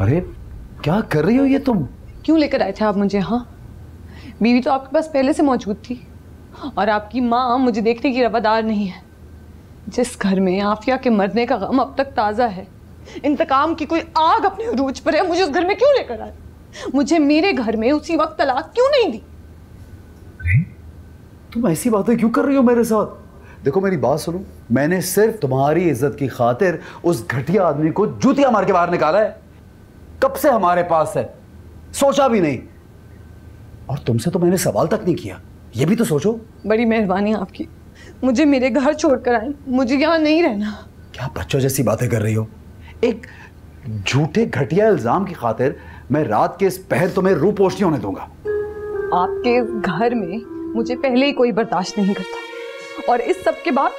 अरे क्या कर रही हो ये तुम? क्यों लेकर आए थे आप मुझे? हाँ, बीवी तो आपके पास पहले से मौजूद थी और आपकी माँ मुझे देखने की रवादार नहीं है। जिस घर में आफिया के मरने का गम अब तक ताज़ा है, इंतकाम की कोई आग अपने अरूज पर है, मुझे उस घर में क्यों लेकर आए? मुझे मेरे घर में उसी वक्त तलाक क्यों नहीं दी? तुम ऐसी बातें क्यों कर रही हो मेरे साथ? देखो मेरी बात सुनो, मैंने सिर्फ तुम्हारी इज्जत की खातिर उस घटिया आदमी को जूतियां मार के बाहर निकाला है। कब से हमारे पास है, सोचा भी नहीं। और तुमसे तो मैंने सवाल तक नहीं किया, ये भी तो सोचो। बड़ी मेहरबानी आपकी, मुझे मेरे घर छोड़कर आए, मुझे यहाँ नहीं रहना। क्या बच्चों जैसी बातें कर रही हो? एक झूठे घटिया इल्जाम की खातिर मैं रात के इस पहर तुम्हें रूपोश नहीं होने दूंगा। आपके घर में मुझे पहले ही कोई बर्दाश्त नहीं करता और इस सब के बाद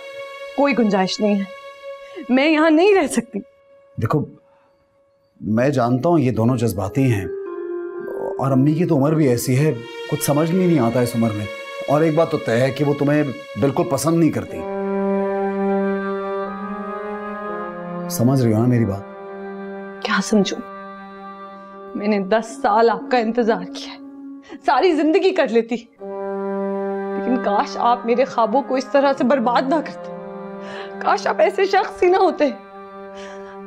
कोई गुंजाइश नहीं है। मैं यहाँ नहीं रह सकती। देखो मैं जानता हूँ ये दोनों जज्बाती हैं और अम्मी की तो उम्र भी ऐसी है, कुछ समझ में नहीं आता इस उम्र में। और एक बात तो तय है कि वो तुम्हें बिल्कुल पसंद नहीं करती। समझ रही हो ना मेरी बात? क्या समझूं? मैंने 10 साल आपका इंतजार किया है, सारी जिंदगी कर लेती, लेकिन काश आप मेरे ख्वाबों को इस तरह से बर्बाद ना करते। काश आप ऐसे शख्स ही ना होते।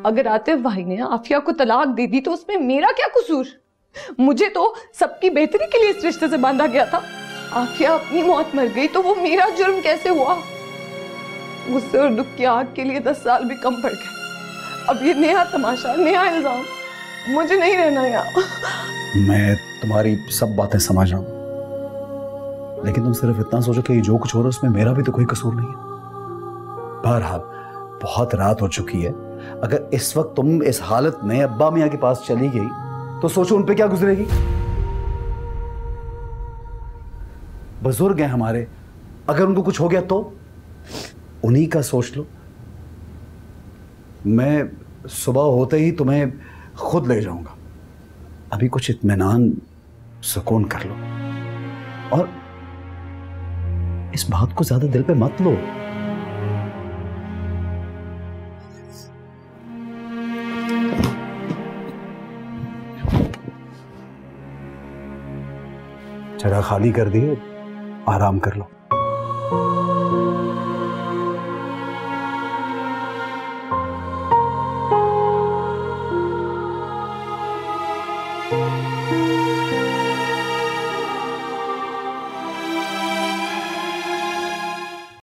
अगर आतिफ भाई ने आफिया को तलाक दे दी तो उसमें मेरा क्या कसूर? मुझे तो सबकी बेहतरी के लिए इस रिश्ते से बांधा गया था। आफिया अपनी मौत मर गई तो वो मेरा जुर्म कैसे हुआ? गुस्से और दुख की आग के लिए 10 साल भी कम पड़ गए। अब ये नया तमाशा, नया इल्जाम, मुझे नहीं रहना यहाँ। मैं तुम्हारी सब बातें समझ रहा हूं, लेकिन तुम सिर्फ इतना सोचो कि जो कुछ हो रहा है उसमें मेरा भी तो कोई कसूर नहीं है। बहरहाल बहुत रात हो चुकी है, अगर इस वक्त तुम इस हालत में अब्बा मियां के पास चली गई तो सोचो उन पे क्या गुजरेगी। बुजुर्ग हैं हमारे, अगर उनको कुछ हो गया तो उन्हीं का सोच लो। मैं सुबह होते ही तुम्हें खुद ले जाऊंगा। अभी कुछ इत्मीनान सुकून कर लो और इस बात को ज्यादा दिल पे मत लो। जरा खाली कर दिए, आराम कर लो।